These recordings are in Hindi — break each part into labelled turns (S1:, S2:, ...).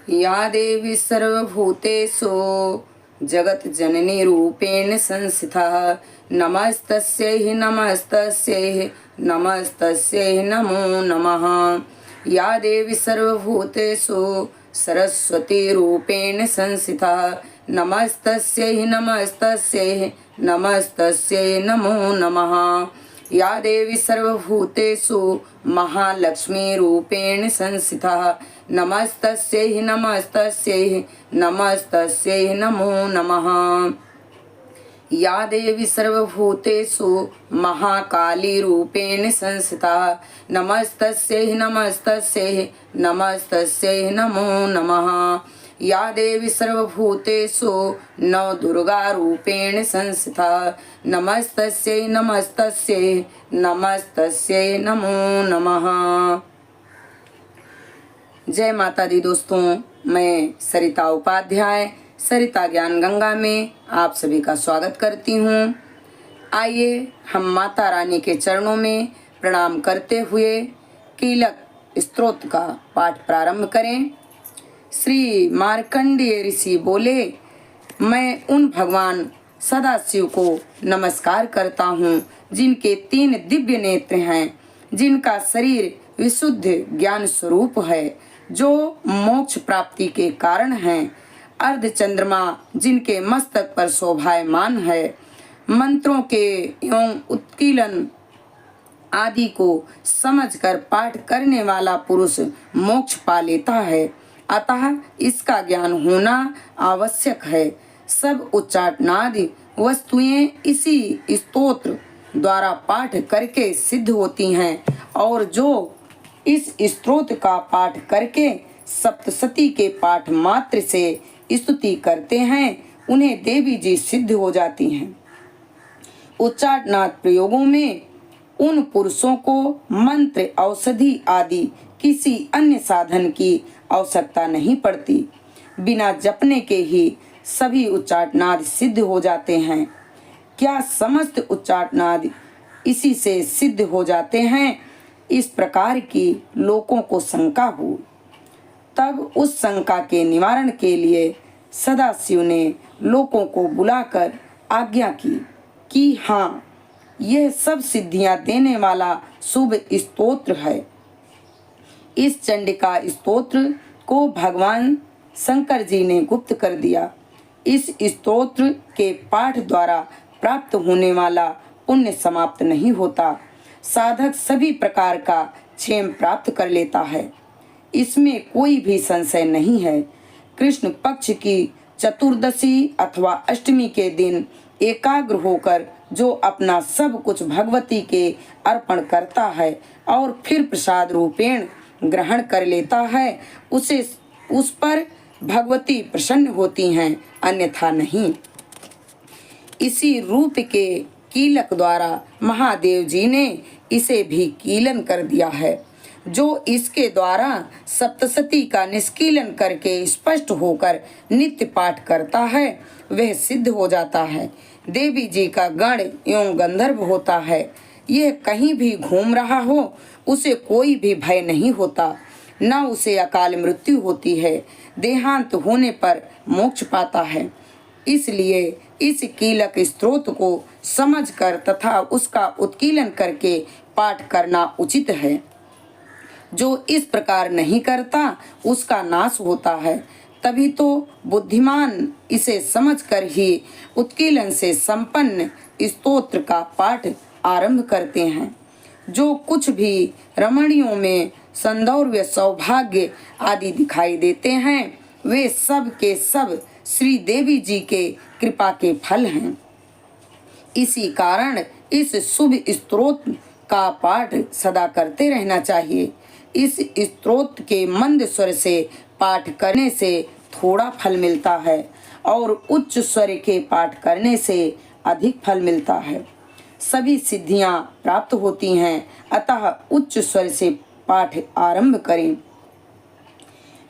S1: या देवी सर्वभूतेषु जगज्जननी रूपेण संस्थिता नमस्तस्यै नमस्तस्यै नमस्तस्यै नमो नमः। या देवी सर्वभूतेषु सरस्वती रूपेण संस्थिता नमस्तस्यै नमस्तस्यै नमस्तस्यै नमो नमः। या देवी सर्वभूतेषु महालक्ष्मी रूपेण संस्थिता नमस्तस्यै नमस्तस्यै नमस्तस्यै नमो नमः। या देवी सर्वभूतेषु महाकाली रूपेण संस्थिता नमस्तस्यै नमस्तस्यै नमस्तस्यै नमो नमः। या देवी सर्वभूतेषु नवदुर्गा रूपेण संस्थिता नमस्तस्यै नमस्तस्यै नमस्तस्यै नमो नमः। जय माता दी दोस्तों, मैं सरिता उपाध्याय सरिता ज्ञान गंगा में आप सभी का स्वागत करती हूँ। आइए हम माता रानी के चरणों में प्रणाम करते हुए कीलक स्तोत्र का पाठ प्रारंभ करें। श्री मार्कंडेय ऋषि बोले, मैं उन भगवान सदाशिव को नमस्कार करता हूँ जिनके 3 दिव्य नेत्र हैं, जिनका शरीर विशुद्ध ज्ञान स्वरूप है, जो मोक्ष प्राप्ति के कारण हैं, अर्ध चंद्रमा जिनके मस्तक पर शोभायमान है, मंत्रों के एवं उत्कीलन आदि को समझकर पाठ करने वाला पुरुष मोक्ष पा लेता है, अतः इसका ज्ञान होना आवश्यक है। सब उच्चाटनादि वस्तुएं इसी स्तोत्र द्वारा पाठ करके सिद्ध होती हैं, और जो इस स्तोत्र का पाठ करके सप्तशती के पाठ मात्र से स्तुति करते हैं, उन्हें देवी जी सिद्ध हो जाती हैं। उच्चाटनाद प्रयोगों में उन पुरुषों को मंत्र, औषधि आदि किसी अन्य साधन की आवश्यकता नहीं पड़ती। बिना जपने के ही सभी उच्चाटनाद सिद्ध हो जाते हैं। क्या समस्त उच्चाटनाद इसी से सिद्ध हो जाते हैं? इस प्रकार की लोगों को शंका हुई। तब उस शंका के निवारण के लिए सदाशिव ने लोगों को बुलाकर आज्ञा की कि हाँ, यह सब सिद्धियां देने वाला शुभ स्तोत्र है। इस चंडिका स्तोत्र को भगवान शंकर जी ने गुप्त कर दिया। इस स्तोत्र के पाठ द्वारा प्राप्त होने वाला पुण्य समाप्त नहीं होता। साधक सभी प्रकार का क्षेम प्राप्त कर लेता है, इसमें कोई भी संशय नहीं है। कृष्ण पक्ष की चतुर्दशी अथवा अष्टमी के दिन एकाग्र होकर जो अपना सब कुछ भगवती के अर्पण करता है और फिर प्रसाद रूपेण ग्रहण कर लेता है, उस पर भगवती प्रसन्न होती हैं, अन्यथा नहीं। इसी रूप के कीलक द्वारा महादेव जी ने इसे भी कीलन कर दिया है। जो इसके द्वारा सप्तशती का निष्कीलन करके स्पष्ट होकर नित्य पाठ करता है, वह सिद्ध हो जाता है। देवी जी का गण एवं गंधर्व होता है। यह कहीं भी घूम रहा हो, उसे कोई भी भय नहीं होता, न उसे अकाल मृत्यु होती है। देहांत होने पर मोक्ष पाता है। इसलिए इस कीलक स्तोत्र को समझकर तथा उसका उत्कीलन करके पाठ करना उचित है। जो इस प्रकार नहीं करता, उसका नाश होता है। तभी तो बुद्धिमान इसे समझकर ही उत्कीलन से संपन्न स्तोत्र का पाठ आरंभ करते हैं। जो कुछ भी रमणियों में सौंदर्य, सौभाग्य आदि दिखाई देते हैं, वे सब के सब श्री देवी जी के कृपा के फल हैं। इसी कारण इस शुभ स्तोत्र का पाठ सदा करते रहना चाहिए। इस स्तोत्र के मंद स्वर से पाठ करने से थोड़ा फल मिलता है और उच्च स्वर के पाठ करने से अधिक फल मिलता है। सभी सिद्धियां प्राप्त होती हैं, अतः उच्च स्वर से पाठ आरंभ करें।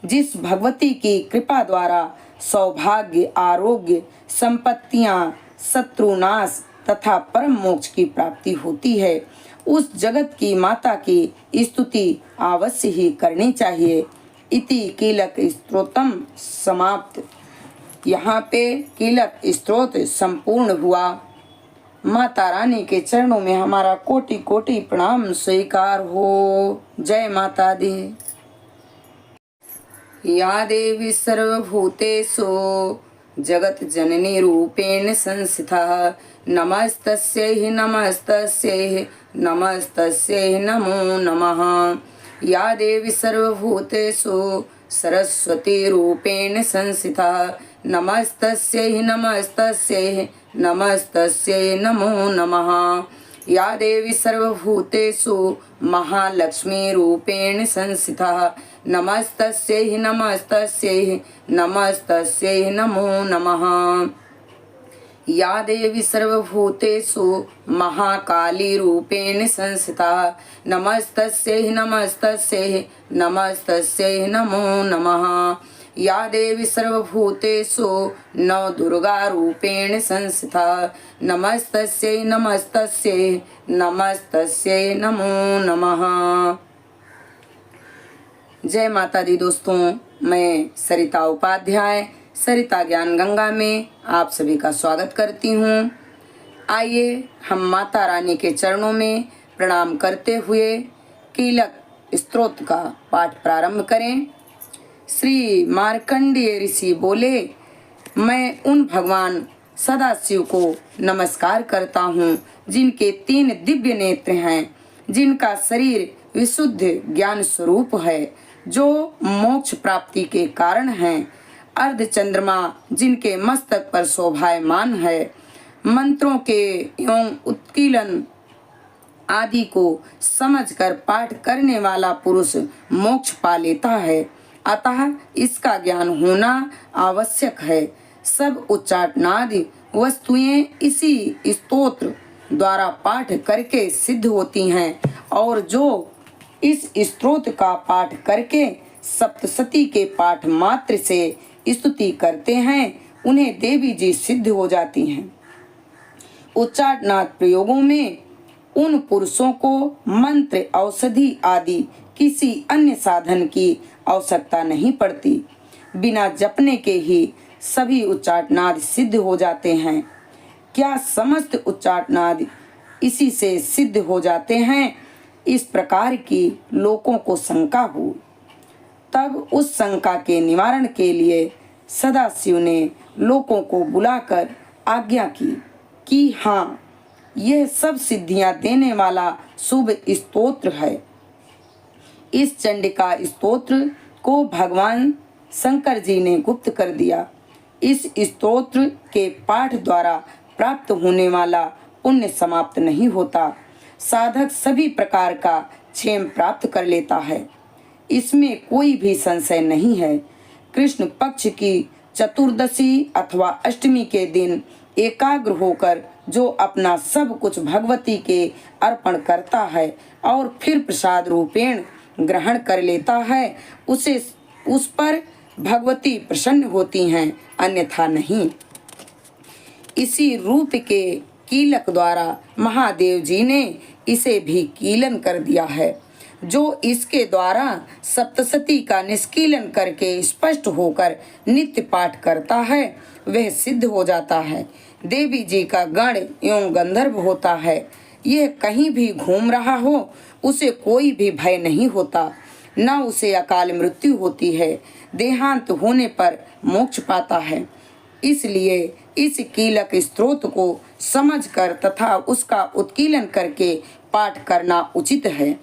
S1: जिस भगवती की कृपा द्वारा सौभाग्य, आरोग्य, संपत्तियां, शत्रुनाश तथा परम मोक्ष की प्राप्ति होती है, उस जगत की माता की स्तुति अवश्य ही करनी चाहिए। इति कीलक स्तोत्रम समाप्त। यहाँ पे कीलक स्तोत्र संपूर्ण हुआ। माता रानी के चरणों में हमारा कोटि कोटि प्रणाम स्वीकार हो। जय माता दी। या देवी सर्वभूतेषु जगत जननी रूपेण संस्थिता नमस्तस्यै नमस्तस्यै नमस्तस्यै नमो नमः। या देवी सर्वभूतेषु सरस्वती रूपेण संस्थिता नमस्तस्यै नमस्तस्यै नमस्तस्यै नमो नमः। या देवी सर्वभूतेषु महालक्ष्मी रूपेण संस्थिता नमस्तस्यै नमस्तस्यै नमस्तस्यै नमो नमः। या देवी सर्वभूतेषु महाकाली रूपेण संस्थिता नमस्तस्यै नमस्तस्यै नमस्तस्यै नमो नमः। या देवी सर्वभूतेषु नवदुर्गा रूपेण संस्थिता नमस्तस्यै नमस्तस्यै नमस्तस्यै नमो नमः। जय माता दी दोस्तों, मैं सरिता उपाध्याय सरिता ज्ञान गंगा में आप सभी का स्वागत करती हूँ। आइए हम माता रानी के चरणों में प्रणाम करते हुए कीलक स्तोत्र का पाठ प्रारंभ करें। श्री मार्कंडेय ऋषि बोले, मैं उन भगवान सदाशिव को नमस्कार करता हूँ जिनके 3 दिव्य नेत्र हैं, जिनका शरीर विशुद्ध ज्ञान स्वरूप है, जो मोक्ष प्राप्ति के कारण हैं, अर्ध चंद्रमा जिनके मस्तक पर शोभायमान है, मंत्रों के एवं उत्कीलन आदि को समझकर पाठ करने वाला पुरुष मोक्ष पा लेता है, अतः इसका ज्ञान होना आवश्यक है। सब उच्चाटनादि वस्तुएं इसी स्तोत्र द्वारा पाठ करके सिद्ध होती हैं, और जो इस स्तोत्र का पाठ करके सप्तशती के पाठ मात्र से स्तुति करते हैं, उन्हें देवी जी सिद्ध हो जाती हैं। उच्चाटनाद प्रयोगों में उन पुरुषों को मंत्र, औषधि आदि किसी अन्य साधन की आवश्यकता नहीं पड़ती। बिना जपने के ही सभी उच्चाटनाद सिद्ध हो जाते हैं। क्या समस्त उच्चाटनाद इसी से सिद्ध हो जाते हैं? इस प्रकार की लोगों को शंका हुई। तब उस शंका के निवारण के लिए सदाशिव ने लोगों को बुलाकर आज्ञा की कि हाँ, यह सब सिद्धियां देने वाला शुभ स्तोत्र है। इस चंडिका स्तोत्र को भगवान शंकर जी ने गुप्त कर दिया। इस स्तोत्र के पाठ द्वारा प्राप्त होने वाला पुण्य समाप्त नहीं होता। साधक सभी प्रकार का क्षेम प्राप्त कर लेता है, इसमें कोई भी संशय नहीं है। कृष्ण पक्ष की चतुर्दशी अथवा अष्टमी के दिन एकाग्र होकर जो अपना सब कुछ भगवती के अर्पण करता है और फिर प्रसाद रूपेण ग्रहण कर लेता है, उस पर भगवती प्रसन्न होती हैं, अन्यथा नहीं। इसी रूप के कीलक द्वारा महादेव जी ने इसे भी कीलन कर दिया है। जो इसके द्वारा सप्तशती का निष्कीलन करके स्पष्ट होकर नित्य पाठ करता है, वह सिद्ध हो जाता है। देवी जी का गण एवं गंधर्व होता है। यह कहीं भी घूम रहा हो, उसे कोई भी भय नहीं होता, न उसे अकाल मृत्यु होती है। देहांत होने पर मोक्ष पाता है। इसलिए इस कीलक स्तोत्र को समझकर तथा उसका उत्कीलन करके पाठ करना उचित है।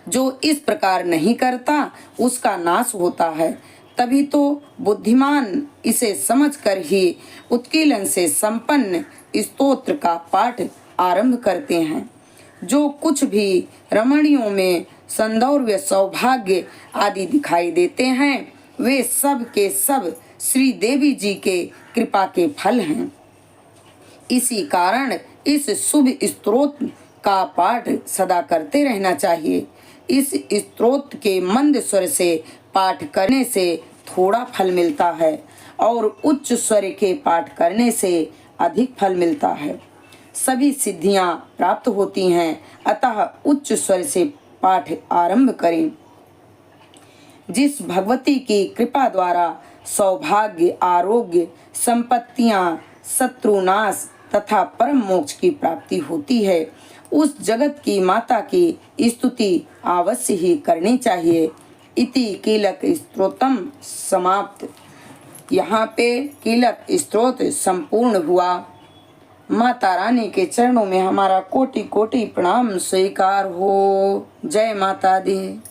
S1: जो इस प्रकार नहीं करता, उसका नाश होता है। तभी तो बुद्धिमान इसे समझकर ही उत्कीलन से संपन्न स्तोत्र का पाठ आरंभ करते हैं। जो कुछ भी रमणियों में सौंदर्य, सौभाग्य आदि दिखाई देते हैं, वे सब के सब श्री देवी जी के कृपा के फल हैं। इसी कारण इस शुभ स्तोत्र का पाठ सदा करते रहना चाहिए। इस स्तोत्र के मंद स्वर से पाठ करने से थोड़ा फल मिलता है और उच्च स्वर के पाठ करने से अधिक फल मिलता है। सभी सिद्धियां प्राप्त होती हैं, अतः उच्च स्वर से पाठ आरंभ करें। जिस भगवती की कृपा द्वारा सौभाग्य, आरोग्य, संपत्तियां, शत्रुनाश तथा परम मोक्ष की प्राप्ति होती है, उस जगत की माता की स्तुति अवश्य ही करनी चाहिए। इति कीलक स्तोत्रम समाप्त। यहाँ पे कीलक स्तोत्र संपूर्ण हुआ। माता रानी के चरणों में हमारा कोटि कोटि प्रणाम स्वीकार हो। जय माता दी।